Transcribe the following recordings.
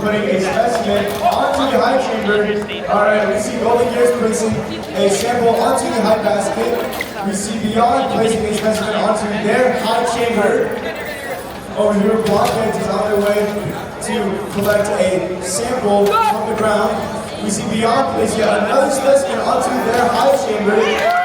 putting a specimen onto the high chamber. Alright, we see Golden Gears placing a sample onto the high basket. We see Beyond placing a specimen onto their high chamber. Over here, Blockheads is on their way to collect a sample from the ground. We see Beyond placing another specimen onto their high chamber.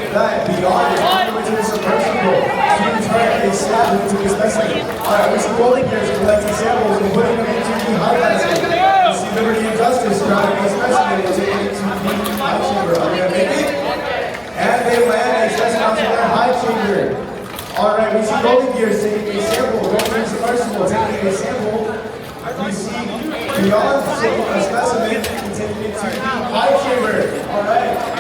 That Beyond is on the way to the submersible to turn a slab into a specimen. Alright, we see Golden Gears collecting samples and putting them into the high basket. We see Liberty and Justice grabbing a specimen and taking it to the high chamber. Are they going to make it? And they land a specimen onto their high chamber. Alright, we see Golden Gears taking a sample, going to the submersible, taking a sample. We see Beyond taking a specimen and taking it to the high chamber. Alright.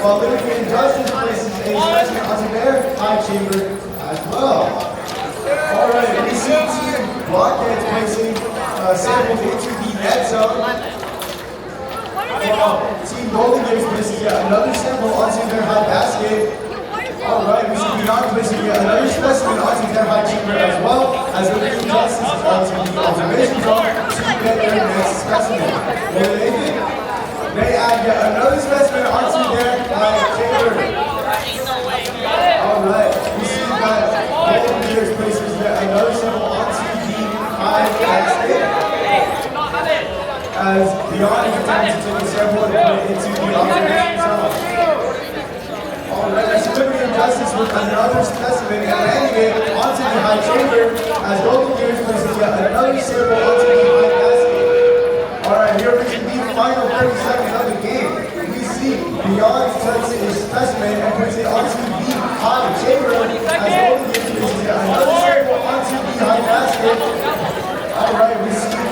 While Liberty and Justice places a specimen onto their high chamber as well. Alright, we see Team Blockheads placing samples into the net zone. Team Golden Gears places another sample onto their high basket. Alright, we see Beyond placing another specimen onto their high chamber as well as Liberty and Justice onto the observation zone to get their next specimen. Will they make it? They add yet another specimen onto their chamber. Alright, we see that Golden Gears places yet another sample onto the high basket. As Beyond is attempting to take a sample and put it into the observation zone. Alright, we see Liberty and Justice with another specimen and landing it onto the high chamber as Golden Gears places yet another sample onto the high basket. Alright, here we can the final 30 seconds of the game. We see Beyond takes a specimen and puts it onto the high chamber as Golden Gears places another sample onto the high basket. Alright, we see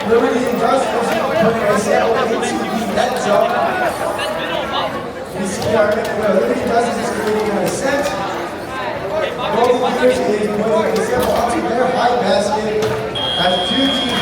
Liberty and Justice putting a sample into the net zone. We see our Liberty and Justice is creating an ascent. Golden Gears is putting a sample onto their high basket as two teams